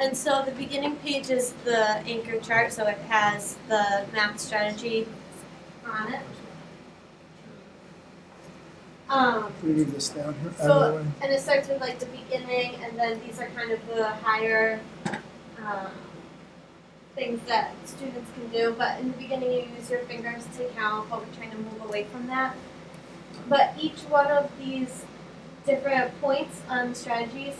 And so the beginning page is the anchor chart, so it has the math strategy on it. We need this down here. So, and it starts with like the beginning, and then these are kind of the higher things that students can do. But in the beginning, you use your fingers to count, but we're trying to move away from that. But each one of these different points on strategies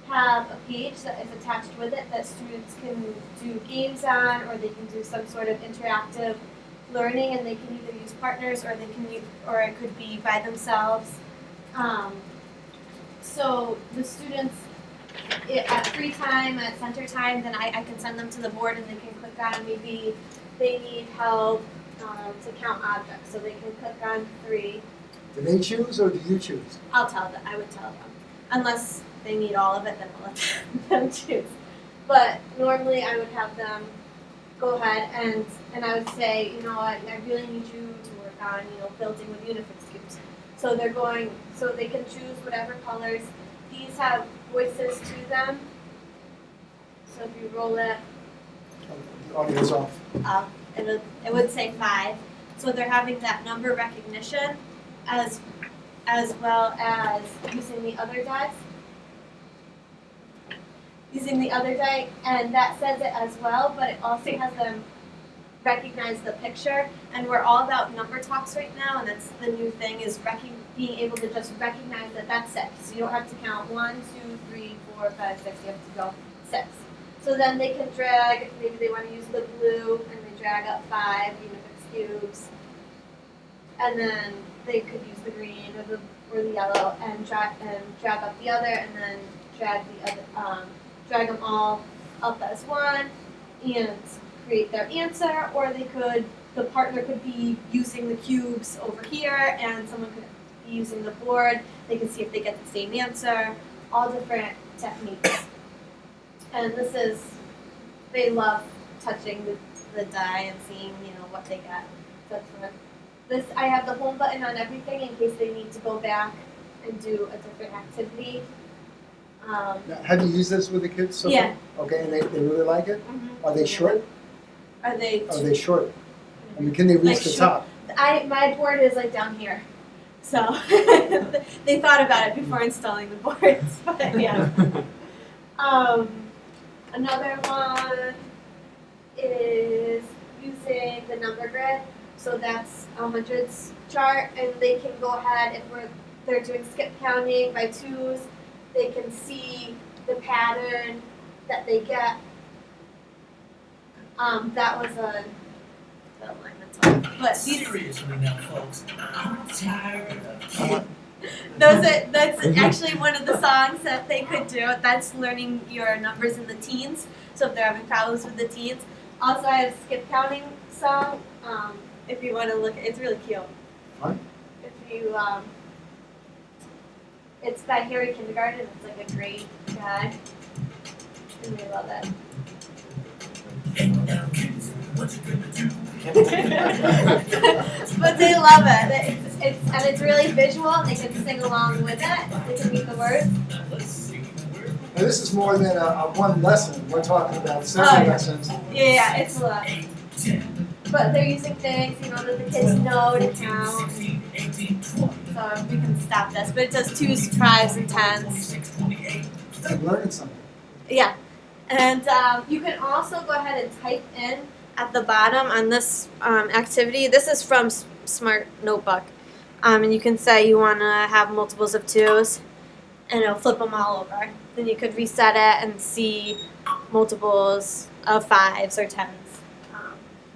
have a page that is attached with it that students can do games on, or they can do some sort of interactive learning, and they can either use partners or they can use, or it could be by themselves. So the students at free time, at center time, then I can send them to the board and they can click on, maybe they need help to count objects, so they can click on 3. Do they choose or do you choose? I'll tell them, I would tell them. Unless they need all of it, then I'll let them choose. But normally I would have them go ahead and I would say, you know what, I really need you to work on, building with Unifix cubes. So they're going, so they can choose whatever colors. These have voices to them. So if you roll it, The audio's off. it would say 5. So they're having that number recognition as well as using the other dice. Using the other die, and that says it as well, but it also has them recognize the picture. And we're all about number talks right now, and that's the new thing, is being able to just recognize that that's 6. So you don't have to count 1, 2, 3, 4, 5, 6. You have to go 6. So then they can drag. Maybe they want to use the blue, and they drag up 5 Unifix cubes, and then they could use the green or the yellow and drag up the other, and then drag the other. Drag them all up as one and create their answer, or the partner could be using the cubes over here and someone could be using the board. They can see if they get the same answer, all different techniques. And they love touching the die and seeing, what they get. So that's fun. I have the home button on everything in case they need to go back and do a different activity. Have you used this with the kids so Yeah. far? Okay, and they really like it? Mm-hmm. Are they short? Are they short? I mean, can they reach like the short? top? My board is like down here. So they thought about it before installing the boards. But yeah. Another one is using the number grid. So that's a hundreds chart, and they can go ahead if they're doing skip counting by 2s. They can see the pattern that they get. That was a line that's off. But Seriously now, folks, I'm tired of that's actually one of the songs that they could do. That's learning your numbers in the teens. So if they're having problems with the teens. Also, I have a skip counting song. If you want to look, it's really cute. What? If you it's by Harry Kindergarten. It's like a great guy, and we love it. But they love it. It's really visual, and they can sing along with it. They can read the words. Now, this is more than a one lesson. We're talking about several lessons. Yeah, it's a lot. But they're using things, that the kids know to count. So we can stop this. But it does 2s, 5s, and 10s. I'm learning something. Yeah. And you can also go ahead and type in at the bottom on this activity. This is from Smart Notebook. And you can say you want to have multiples of 2s, and it'll flip them all over. Then you could reset it and see multiples of 5s or 10s.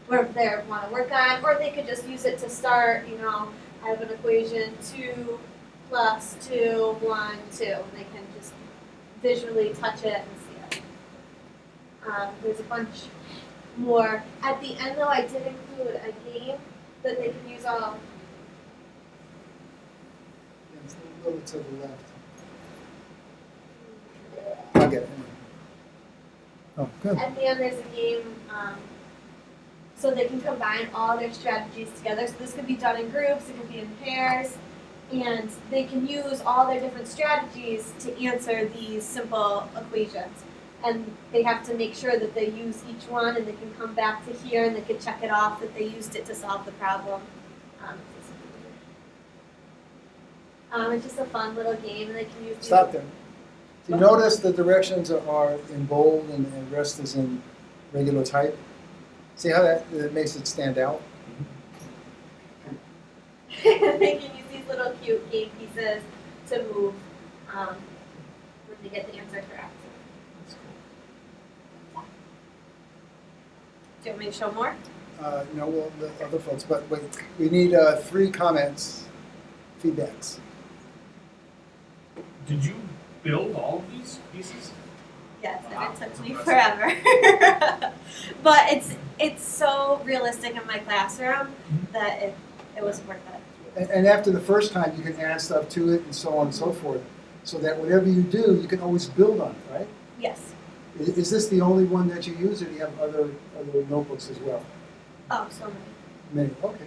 Where they want to work on, or they could just use it to start, I have an equation 2 plus 2, 1, 2. And they can just visually touch it and see it. There's a bunch more. At the end, though, I did include a game that they can use all. Yeah, it's a little to the left. I'll get it. Oh, good. At the end, there's a game. So they can combine all their strategies together. So this could be done in groups, it could be in pairs, and they can use all their different strategies to answer these simple equations. and they have to make sure that they use each one, and they can come back to here and they can check it off that they used it to solve the problem. It's just a fun little game, and they can use. Stop there. Do you notice the directions are in bold and the rest is in regular type? See how that makes it stand out? They can use these little cute game pieces to move when they get the answer correct. Do you want me to show more? No, well, the other folks, but wait, we need 3 comments, feedbacks. Did you build all of these pieces? Yes, Wow, and it took me impressive. forever. But it's so realistic in my classroom that it was worth it. And after the first time, you can add stuff to it and so on and so forth, so that whatever you do, you can always build on it, right? Yes. Is this the only one that you use, or do you have other notebooks as well? Oh, so many. Many, okay.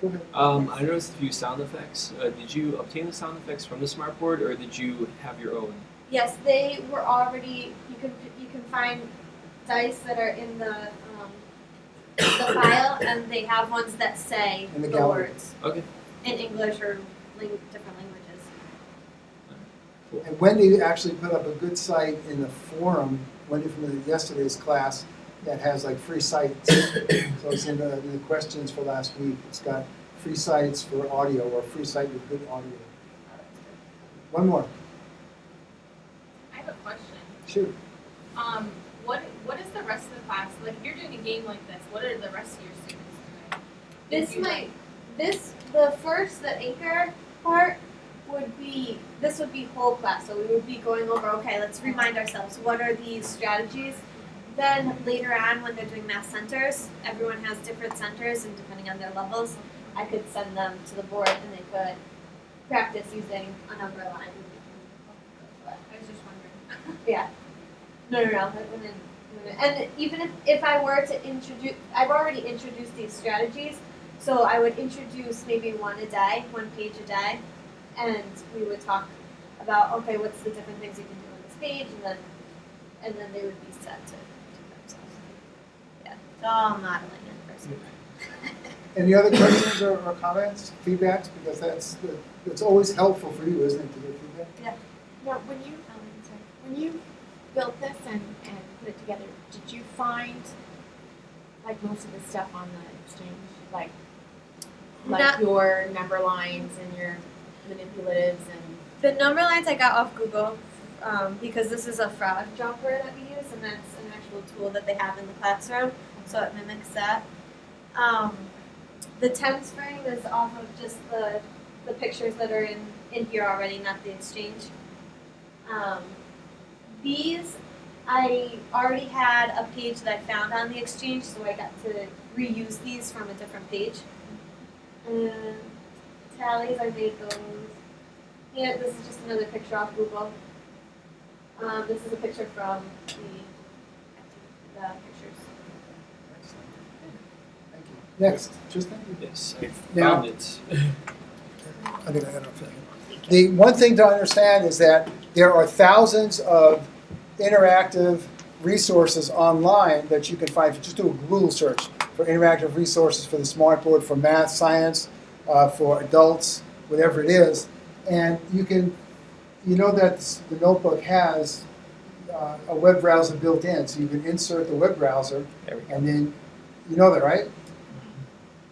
Go ahead. I noticed a few sound effects. Did you obtain the sound effects from the smartboard, or did you have your own? Yes, they were already. You can find dice that are in the file, and they have ones that say In the the gallery. words Okay. in English or different languages. And Wendy actually put up a good site in the forum, Wendy from yesterday's class, that has like free sites. So it's in the questions for last week. It's got free sites for audio, or free site with good audio. One more. I have a question. Shoot. What is the rest of the class like? If you're doing a game like this, what are the rest of your students doing? The anchor part would be whole class. So we would be going over, okay, let's remind ourselves, what are these strategies? Then later on, when they're doing math centers, everyone has different centers, and depending on their levels, I could send them to the board and they could practice using a number line. I was just wondering. Yeah. No. And even if I were to introduce, I've already introduced these strategies, so I would introduce maybe one page a day, and we would talk about, okay, what's the different things you can do on this page, and then they would be set to do themselves. Yeah, it's all modeling in person. Any other questions or comments, feedbacks? Because it's always helpful for you, isn't it, to get feedback? Now, when you built this and put it together, did you find like most of the stuff on the exchange, like Not- your number lines and your manipulatives and The number lines I got off Google because this is a frog jumper that we use, and that's an actual tool that they have in the classroom, so it mimics that. The tens frame is off of just the pictures that are in here already, not the exchange. These, I already had a page that I found on the exchange, so I got to reuse these from a different page. Tallies, I made those. Yeah, this is just another picture off Google. This is a picture from the pictures. Thank you. Next, Tristan? Yes, I Now- found it. I don't know. The one thing to understand is that there are thousands of interactive resources online that you can find. Just do a Google search for interactive resources for the smartboard, for math, science, for adults, whatever it is. And you know that the notebook has a web browser built in, so you can insert the web browser, There we go. and then, you know that, right?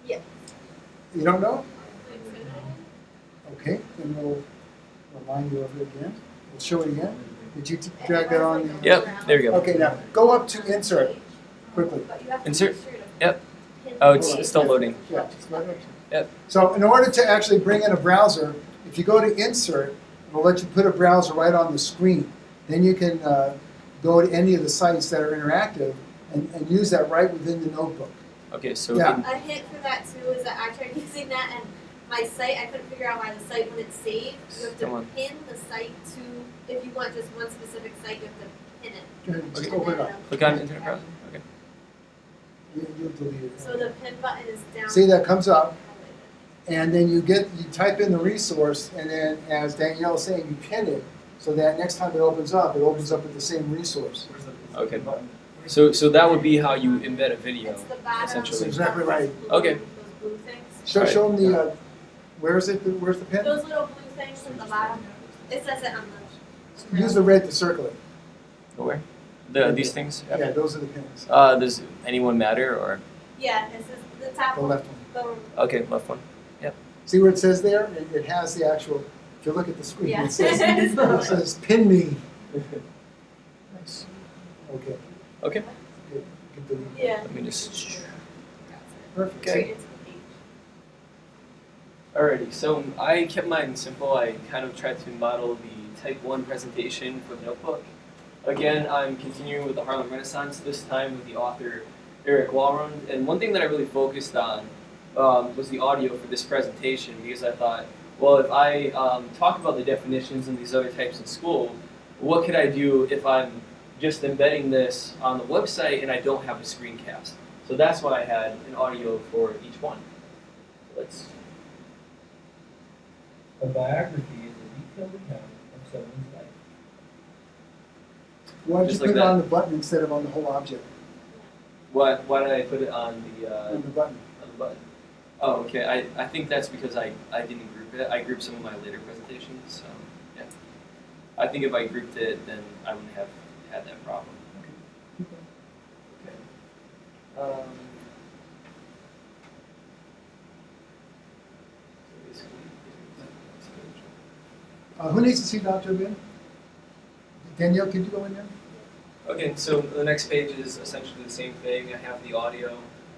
Yeah. You don't know? Okay, then we'll line you over again. We'll show it again. Did you drag that on? Yep, there we go. Okay, now go up to insert quickly. But you have to Insert? make sure to Yep. pin Oh, the it's page. still loading. Yeah, just right up. Yep. So in order to actually bring in a browser, if you go to insert, it'll let you put a browser right on the screen. Then you can go to any of the sites that are interactive and use that right within the notebook. Okay, so Yeah. A hint for that too is that I tried using that, and my site, I couldn't figure out why the site, when it's saved, you have Come to on. pin the site to, if you want just one specific site, you have to pin it. Go ahead, just Okay. open it up. click on Internet Browser. Okay. You'll delete it. So the pin button is down. See, that comes up, and then you type in the resource, and then as Danielle is saying, you pin it so that next time it opens up with the same resource. Where's the Okay. button? So that would be how you embed a video, It's the bottom. That's essentially. exactly right. Okay. Those blue things. Show them the, where is it, where's the pin? Those little blue things at the bottom. It says it on the. Use the red to circle it. Where? These things? Yeah, those are the pins, Does anyone matter or? Yeah, it says the top the one. left one. The, Okay, left one. See where it says there? It has the actual, if you look at the screen, Yeah. it says pin me. Nice. Okay. Okay. Good. Good. yeah. Let me just. Perfect. Okay. Into the page. Alrighty, so I kept mine simple. I kind of tried to model the Type 1 presentation for the notebook. Again, I'm continuing with the Harlem Renaissance, this time with the author Eric Walrond. And one thing that I really focused on was the audio for this presentation, because I thought, well, if I talk about the definitions and these other types in school, what could I do if I'm just embedding this on the website and I don't have a screencast? So that's why I had an audio for each one. Let's. A biography is a detailed account of someone's life. Why don't you Just put like it that. on the button instead of on the whole object? Why did I put it on the On the button. button? Oh, okay. I think that's because I didn't group it. I grouped some of my later presentations. So yeah, I think if I grouped it, then I wouldn't have had that problem. Okay. So basically, Who needs to see Dr. Ben? Danielle, could you go in there? okay, so the next page is essentially the same thing. I have the audio.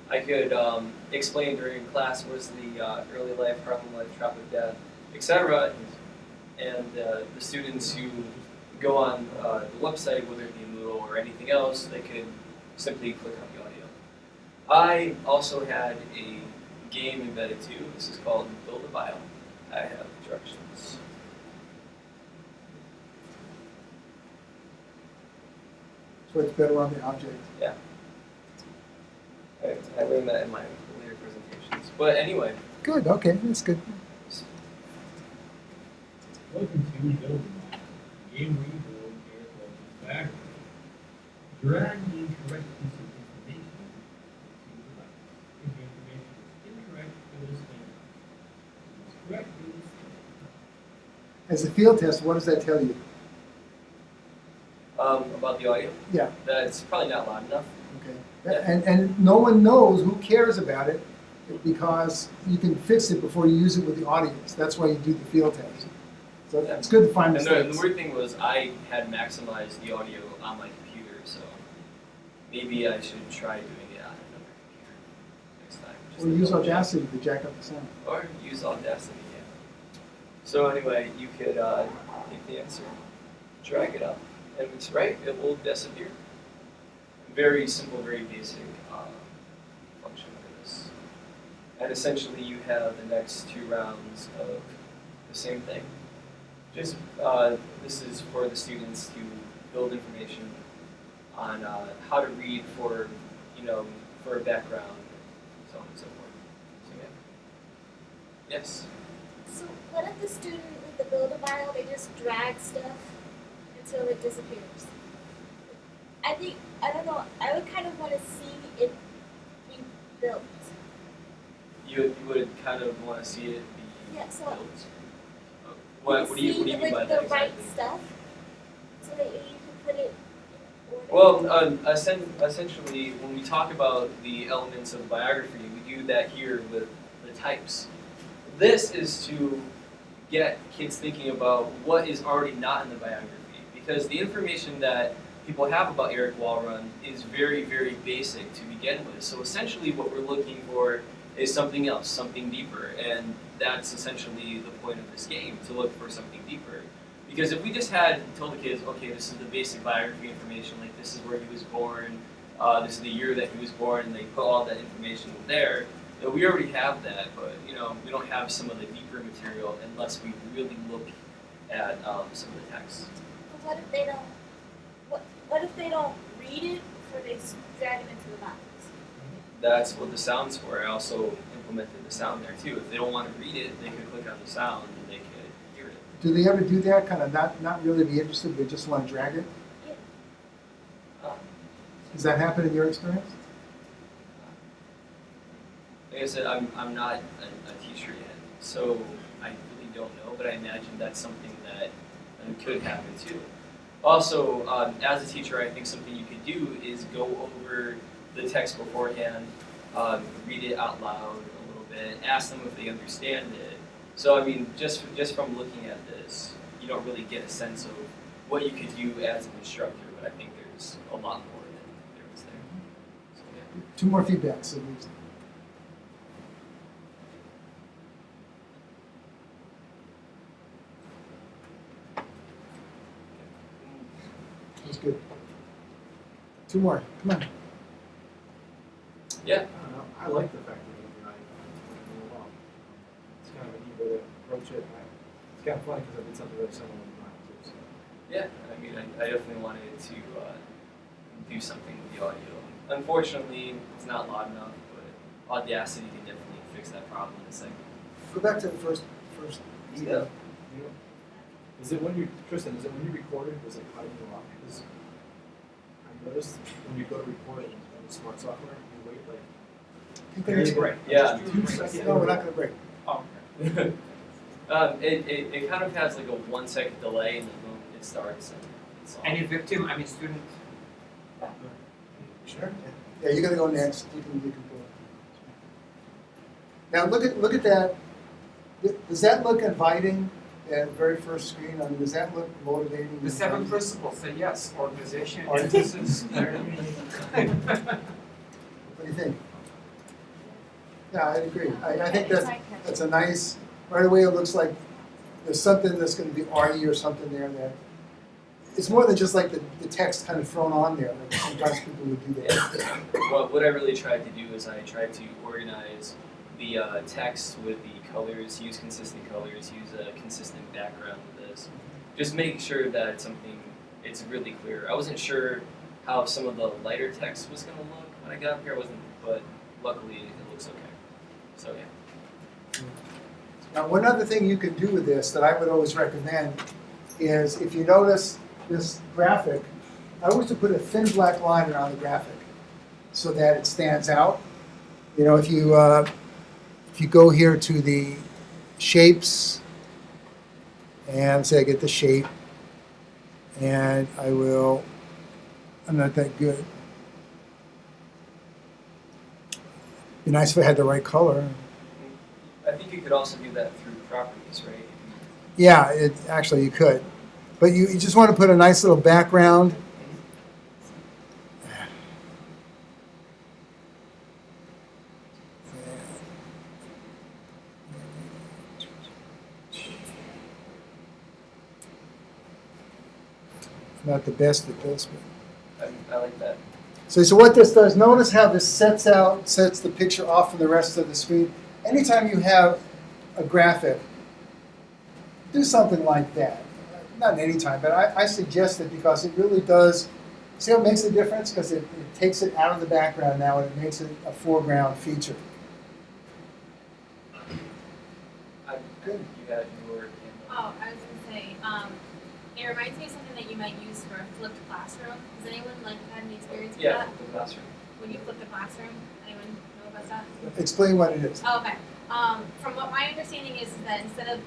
I could explain during class what is the early life, Harlem life, tropic death, etc. And the students who go on the website, whether it be Moodle or anything else, they could simply click on the audio. I also had a game embedded too. This is called Build a Bio. I have directions. So it's better on the object. I learned that in my later presentations. But anyway, Good, okay, that's good. Welcome to Build a Game where you build Eric Walton's biography. Drag the incorrect piece of information to the left. If the information is incorrect, fill the stand. If it's correct, fill the stand. As a field test, what does that tell you? about the audio, Yeah, that's probably not loud enough. okay. And no one knows who cares about it because you can fix it before you use it with the audience. That's why you do the field test. So it's good to find And mistakes. the weird thing was I had maximized the audio on my computer, so maybe I should try doing it on another computer next time. just Or to use double check. Audacity to jack up the sound. Or use Audacity, yeah. So anyway, you could take the answer, drag it up, and it's right, it will disappear. Very simple, very basic function for this. And essentially you have the next 2 rounds of the same thing. Just, this is for the students to build information on how to read for, for a background, so on and so forth. So yeah. Yes? So what if the student with the Build-A-Bio, they just drag stuff until it disappears? I don't know, I would kind of want to see it be built. You would kind of want to see it be Yeah, so built. What do you mean by that with the right exactly? stuff, so that you can put it in order. Well, essentially, when we talk about the elements of biography, we do that here with the types. This is to get kids thinking about what is already not in the biography, because the information that people have about Eric Walrond is very, very basic to begin with. So essentially what we're looking for is something else, something deeper, and that's essentially the point of this game, to look for something deeper. Because if we just had told the kids, okay, this is the basic biography information, like this is where he was born, this is the year that he was born, and they put all that information there, we already have that, but we don't have some of the deeper material unless we really look at some of the text. But what if they don't? What if they don't read it before they drag it into the box? That's what the sound's for. I also implemented the sound there too. If they don't want to read it, they could click on the sound and they could hear it. Do they ever do that, kind of not really be interested, they just want to drag it? Does that happen in your experience? Like I said, I'm not a teacher yet, so I really don't know, but I imagine that's something that could happen too. Also, as a teacher, I think something you could do is go over the text beforehand, read it out loud a little bit, ask them if they understand it. So I mean, just from looking at this, you don't really get a sense of what you could do as an instructor, but I think there's a lot more than there was there. So, yeah. 2 more feedbacks at least. That's good. 2 more, come on. Yeah. I like the fact that you're not really well. It's kind of a neat way to approach it. It's kind of funny because I did something very similar with mine too. So. Yeah, I mean, I definitely wanted to do something with the audio. Unfortunately, it's not loud enough, but Audacity can definitely fix that problem in a second. Go back to the first. Yeah. You know, is it when you, Tristan? Is it when you record it? Does it cut you off? Because I noticed when you go to record it on the smart software, you wait like. There's a break. Yeah. 2 seconds. No, we're not going to break. Oh, it kind of has like a 1 second delay, and then boom, it starts and it's on. Any victim, I mean student, Sure. Yeah, you're going to go next. You can go. Now look at that. Does that look inviting? That very first screen. I mean, does that look motivating? the 7 principles say yes, organization, Or- emphasis, learning. What do you think? Yeah, I agree. I think that's a nice. Right away, it looks like there's something that's going to be arty or something there. That it's more than just like the text kind of thrown on there. Like sometimes people would do that. Well, what I really tried to do is I tried to organize the text with the colors, use consistent colors, use a consistent background with this. Just make sure that it's really clear. I wasn't sure how some of the lighter text was going to look when I got up here. But luckily it looks okay. So yeah. Now, one other thing you can do with this that I would always recommend is if you notice this graphic, I always put a thin black line around the graphic so that it stands out. You know, if you go here to the shapes and say I get the shape, and I'm not that good. Be nice if I had the right color. I think you could also do that through properties, right? Yeah, actually you could. But you just want to put a nice little background. Not the best at this, but. I like that. So what this does, notice how this sets the picture off from the rest of the screen. Anytime you have a graphic, do something like that. Not any time, but I suggest it because it really does. See how it makes a difference? Because it takes it out of the background now and it makes it a foreground feature. Good. You had your camera. Oh, I was gonna say, it reminds me of something that you might use for a flipped classroom. Has anyone had any experience with Yeah, that? the classroom. When you flip the classroom, anyone know about that? Explain what it is. Oh, okay. From what my understanding is that instead of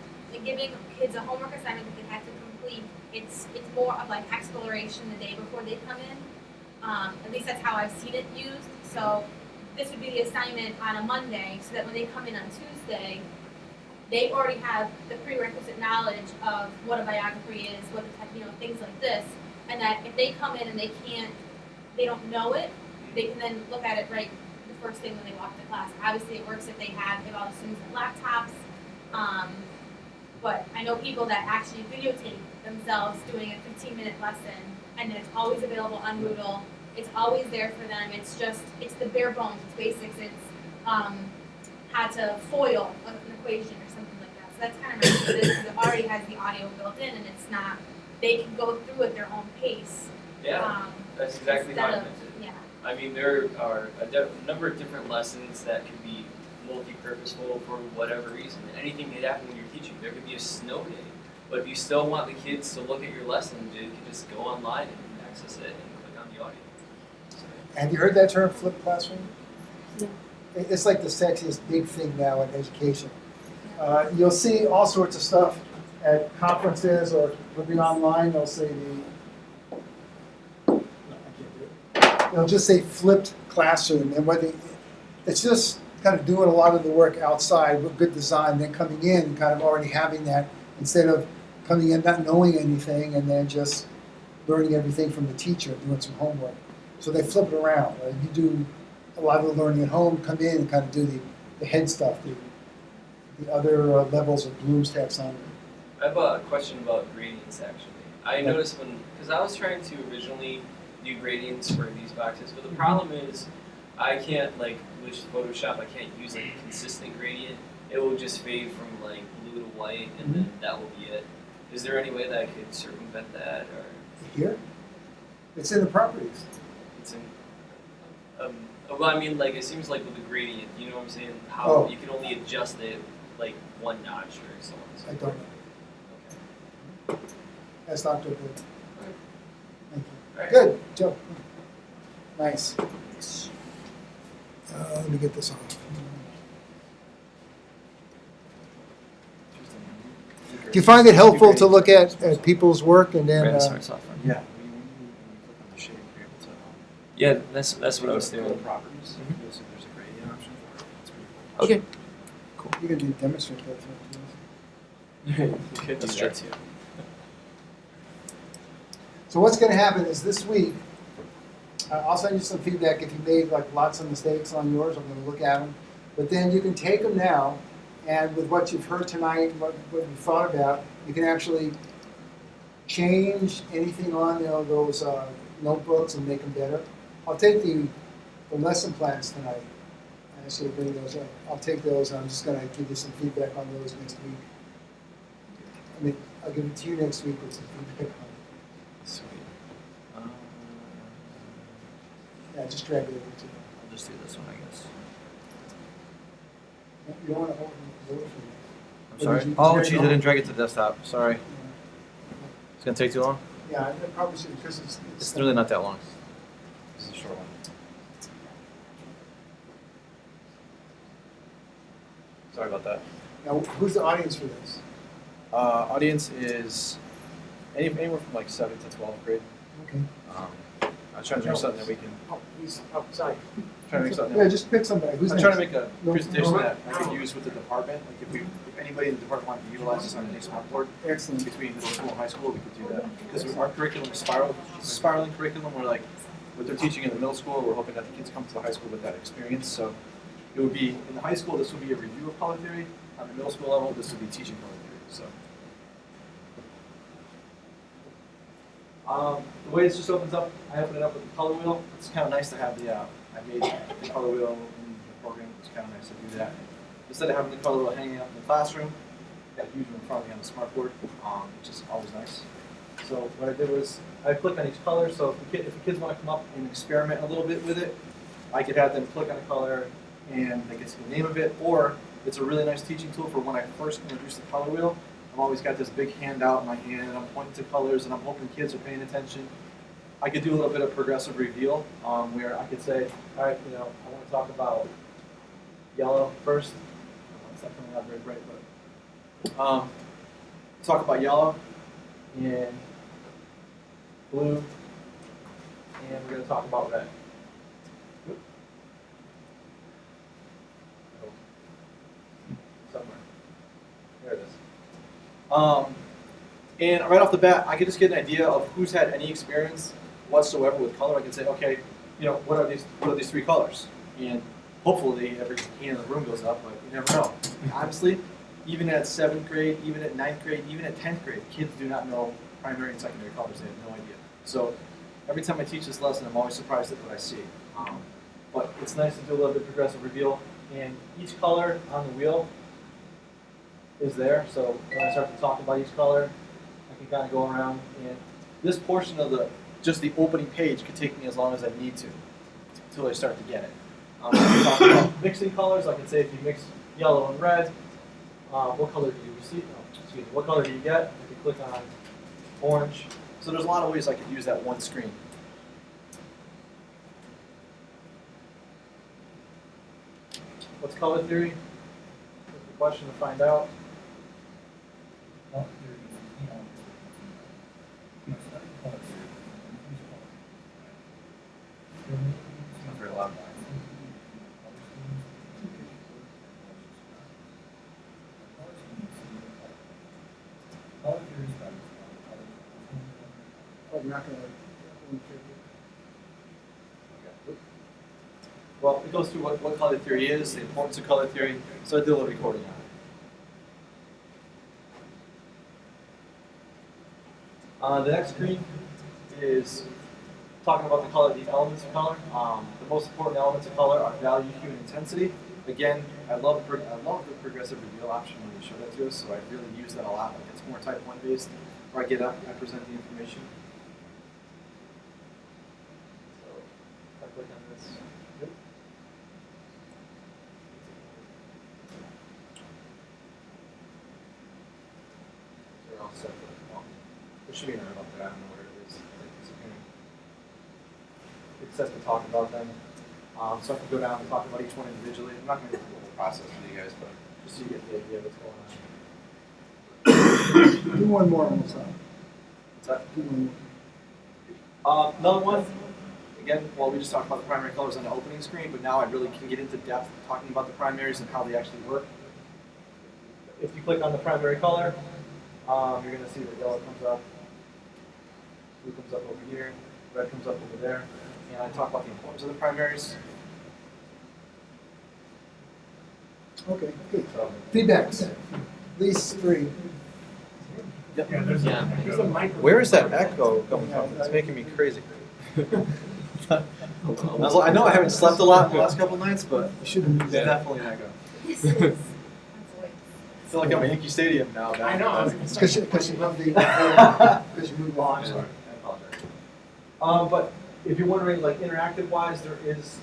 giving kids a homework assignment that they have to complete, it's more of like exploration the day before they come in. At least that's how I've seen it used. So this would be the assignment on a Monday, so that when they come in on Tuesday, they already have the prerequisite knowledge of what a biography is, what the things like this, and that if they come in and they don't know it, they can then look at it right the first thing when they walk to class. Obviously, it works if all the students have laptops, but I know people that actually videotape themselves doing a 15-minute lesson, and it's always available on Moodle. It's always there for them. It's the bare bones, it's basics. It's how to FOIL an equation or something like that. So that's kind of nice because it already has the audio built in, and it's not, they can go through at their own pace. Yeah, that's exactly how I instead meant of- it. Yeah. I mean, there are a number of different lessons that could be multi-purposeful for whatever reason. Anything could happen when you're teaching. There could be a snow day. But if you still want the kids to look at your lesson, you can just go online and access it and click on the audio. So, Have you heard that term, flipped classroom? No. It's like the sexiest big thing now in education. You'll see all sorts of stuff at conferences or it'll be online. They'll say no, I can't do it. They'll just say flipped classroom, and it's just kind of doing a lot of the work outside with good design, then coming in and kind of already having that instead of coming in not knowing anything and then just learning everything from the teacher, doing some homework. So they flip it around. You do a lot of the learning at home, come in and kind of do the head stuff, the other levels of Bloom's taxonomy. I have a question about gradients actually. I noticed because I was trying to originally do gradients for these boxes, but the problem is I can't with Photoshop, I can't use a consistent gradient. It will just fade from blue to white and then that will be it. Is there any way that I could circumvent that or? Here? It's in the properties. It's in, well, I mean, it seems like with the gradient, you know what I'm saying? How you can only adjust it one notch or so on. I don't know. That's not too good. Thank you. Right. Good, Joe. Nice. Let me get this on. Do you find it helpful to look at people's work and then? Yeah, software. when you click on the shape, you're able to. Yeah, that's what I was Go to doing. properties. Mhm. You'll see there's a gradient option for it. It's pretty cool. Okay. You can demonstrate that for us. You could do that too. So what's going to happen is this week, I'll send you some feedback if you made lots of mistakes on yours. I'm going to look at them. But then you can take them now, and with what you've heard tonight, what you've thought about, you can actually change anything on those notebooks and make them better. I'll take the lesson plans tonight. I actually bring those up. I'll take those, and I'm just going to give you some feedback on those next week. I mean, I'll give it to you next week with some feedback on it. Sweet. Yeah, just drag it over to you. I'll just do this one, I guess. You don't want to hold it for you. I'm Or sorry. did you Oh, drag it geez, I home? didn't drag it to the desktop. Sorry. It's gonna take too long. Yeah, I probably should because It's really not that long. This is a short one. Sorry about that. Now, who's the audience for this? Audience is anywhere from 7th to 12th grade. Okay. I'm trying to make something that we can. Oh, he's outside. Trying to make something. Yeah, just pick somebody. Who's I'm next? trying to make a No, presentation no. that I could use with the department. If anybody in the department wanted to utilize this on the next smartboard Excellent. between middle school and high school, we could do that. Because our curriculum is spiraling curriculum. We're what they're teaching in the middle school, we're hoping that the kids come to the high school with that experience. So it would be in the high school. This would be a review of color theory. On the middle school level, this would be teaching color theory. So. The way this just opens up, I open it up with the color wheel. It's kind of nice to have I made the color wheel in the program. It's kind of nice to do that. Instead of having the color wheel hanging out in the classroom, I got a huge one in front of me on the smartboard, which is always nice. So what I did was I click on each color. So if the kids want to come up and experiment a little bit with it, I could have them click on a color and they get to see the name of it. Or it's a really nice teaching tool for when I first introduced the color wheel. I've always got this big handout in my hand and I'm pointing to colors and I'm hoping kids are paying attention. I could do a little bit of progressive reveal where I could say, all right, I want to talk about yellow first. It's not coming out very bright, but talk about yellow and blue, and we're going to talk about red. Somewhere. There it is. And right off the bat, I could just get an idea of who's had any experience whatsoever with color. I could say, okay, what are these three colors? And hopefully every hand in the room goes up, but you never know. Honestly, even at 7th grade, even at 9th grade, even at 10th grade, kids do not know primary and secondary colors. They have no idea. So every time I teach this lesson, I'm always surprised at what I see. But it's nice to do a little bit of progressive reveal. And each color on the wheel is there. So when I start to talk about each color, I can kind of go around. And this portion of just the opening page could take me as long as I need to until I start to get it. When we talk about mixing colors, I can say if you mix yellow and red, what color do you receive? Oh, excuse me, what color do you get? I can click on orange. So there's a lot of ways I could use that one screen. What's color theory? That's the question to find out. Color theory is the key element. You study color theory, you use color theory, right? Sounds very loud. Color theory is about color. Oh, you're not gonna. Well, it goes through what color theory is, the importance of color theory, so I did a little recording on it. The next screen is talking about the color, the elements of color. The most important elements of color are value, hue, and intensity. Again, I love the progressive reveal option when you show that to us, so I really use that a lot. Like it's more type 1 based, where I get up, I present the information. So if I click on this. Yep. They're all separate. Well, there should be an arrow up there. I don't know where it is. It's appearing. It's set to talk about them. So I can go down and talk about each one individually. I'm not going to go through the whole process with you guys, but just so you get the idea of what's going on. Do one more on the side. What's that? Do one more. Another one. Again, well, we just talked about the primary colors on the opening screen, but now I really can get into depth talking about the primaries and how they actually work. If you click on the primary color, you're going to see that yellow comes up, blue comes up over here, red comes up over there, and I talk about the importance of the primaries. Okay, good. So, Feedbacks. At least 3. Yeah, there's a microphone. where is that echo coming from? It's making me crazy. I know I haven't slept a lot in the last couple of nights, but You should have it's used that. definitely an echo. This is, I feel like I'm at Yankee Stadium now. I know. It's because you love the, because you move Oh, on. I'm sorry. I apologize. But if you're wondering, like interactive-wise, there is.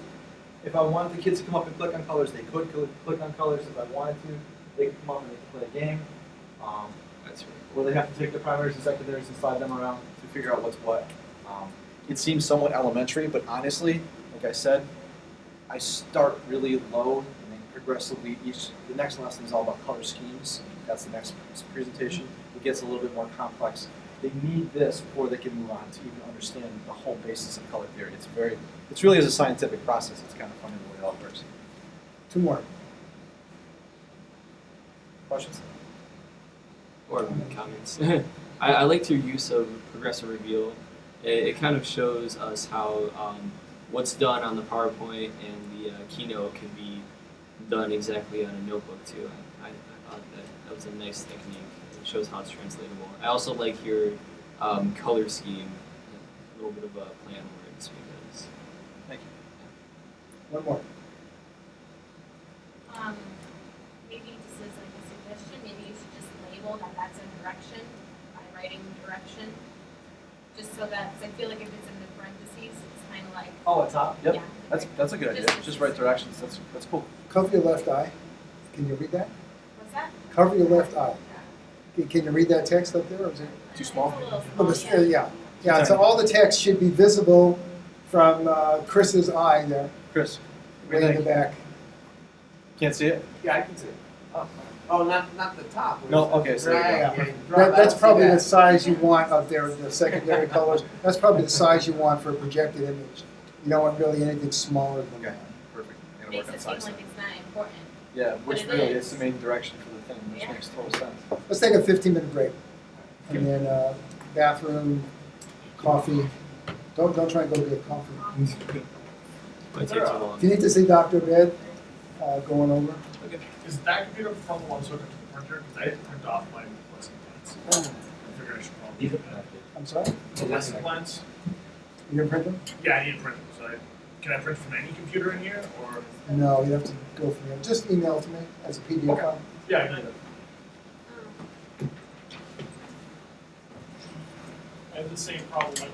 If I wanted the kids to come up and click on colors, they could click on colors. If I wanted to, they could come up and they could play a game. That's right. Where they have to take the primaries and secondaries and slide them around to figure out what's what. It seems somewhat elementary, but honestly, like I said, I start really low and then progressively the next lesson is all about color schemes. That's the next presentation. It gets a little bit more complex. They need this before they can move on to even understand the whole basis of color theory. It's really as a scientific process. It's kind of funny the way it all works. 2 more. Questions? Or comments. I liked your use of progressive reveal. It kind of shows us how what's done on the PowerPoint and the keynote can be done exactly on a notebook too. I thought that was a nice technique. It shows how it's translatable. I also like your color scheme, a little bit of a plan words because. Thank you. One more. Maybe just as like a suggestion, maybe you should just label that that's a direction by writing direction. Just so that, cause I feel like if it's in the parentheses, it's kind of like, Oh, at top? Yep. yeah. That's a good idea. Just write directions. That's cool. Cover your left eye. Can you read that? What's that? Cover your left eye. Can you read that text up there, or is it? Too small? It's a little Oh, small, this- yeah. yeah. So all the text should be visible from Chris's eye there, Chris, way in the back. can't see it? Yeah, I can see it. Oh, not the top. No, okay, so Drag, yeah. yeah, drop, That's I see probably that. the size you want up there, the secondary colors. That's probably the size you want for a projected image. You don't want really anything smaller than Okay, that. perfect. I'm gonna Makes work on it seem size. like it's not important. Yeah, which it really is. is the main direction for the thing, which Yeah. makes total sense. Let's take a 15-minute break. And then bathroom, coffee. Don't try and go to get coffee. Might take too long. If you need to see Dr. Bed, going over. Is that computer from the one so I can printer? Because I didn't print off my lesson plans. I figured I should probably do that. I'm sorry? The lesson plans? You gonna print them? Yeah, I need to print them. So can I print from any computer in here, or? No, you have to go from there. Just email it to me as a PDF file. Yeah, I can do that. I have the same problem.